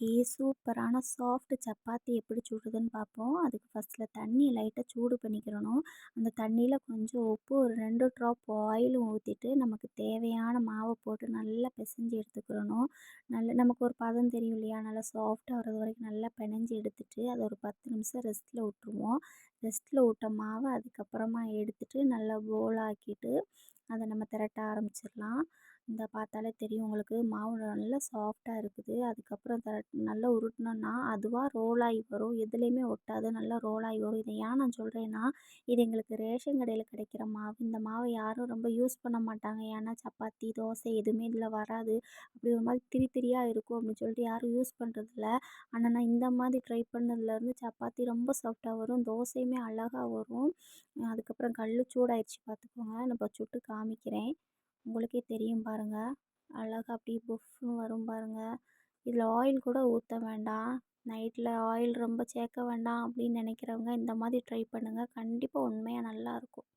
இன்னைக்கு சூப்பரான சாஃப்ட் சப்பாத்தி எப்படி சுடுறதுன்னு பார்ப்போம். அதுக்கு ஃபர்ஸ்ட்ல தண்ணி லைட்டா சூடு பண்ணிக்கிறணும். அந்த தண்ணியில கொஞ்சம் உப்பு, ஒரு 2 ட்ராப் ஆயிலும் ஊத்திட்டு, நமக்கு தேவையான மாவ போட்டு நல்லா பெசஞ்சு எடுத்துக்கிறணும். நமக்கு ஒரு பதம் தெரியும் இல்லையா? நல்லா சாஃப்ட்டா வர்றது வரைக்கும் நல்லா பெனஞ்சு எடுத்துட்டு, அத ஒரு 10 நிமிஷம் ரெஸ்ட்ல விட்டுருவோம். ரெஸ்ட்ல விட்ட மாவ அதுக்கப்புறமா எடுத்துட்டு, நல்லா போல் ஆக்கிட்டு, அத நம்ம திரட்ட ஆரம்பிச்சிடலாம். இந்த பார்த்தாலே தெரியும் உங்களுக்கு மாவு நல்லா சாஃப்ட்டா இருக்குது. அதுக்கப்புறம் நல்லா உருட்டுனோன்னா, அதுவா ரோல் ஆகி வரும். எதுலேயுமே ஒட்டாது. நல்லா ரோல் ஆகி வரும். இத ஏன் நான் சொல்கிறேன்னா, இது எங்களுக்கு ரேஷன் கடையில கிடைக்கிற மாவு. இந்த மாவ யாரும் ரொம்ப யூஸ் பண்ண மாட்டாங்க. ஏன்னா சப்பாத்தி, தோசை எதுவுமே இதில வராது. அப்படி ஒரு மாரி திரி திரியா இருக்கும் அப்படின்னு சொல்லிட்டு யாரும் யூஸ் பண்ணுறதில்ல. ஆனா நான் இந்த மாதிரி ட்ரை பண்ணதுலேருந்து சப்பாத்தி ரொம்ப சாஃப்ட்டா வரும். தோசையுமே அழகா வரும். அதுக்கப்புறம் கல்லு சூடாயிருச்சு பார்த்துக்கோங்க. நான் இப்போ சுட்டு காமிக்கிறேன். உங்களுக்கே தெரியும் பாருங்க. அழகா அப்படியே புஃப்னு வரும் பாருங்க. இதில ஆயில் கூட ஊத்த வேண்டாம். நைட்ல ஆயில் ரொம்ப சேர்க்க வேண்டாம் அப்படின்னு நினைக்கிறவங்க இந்த மாதிரி ட்ரை பண்ணுங்க. கண்டிப்பா உண்மையா நல்லாயிருக்கும்.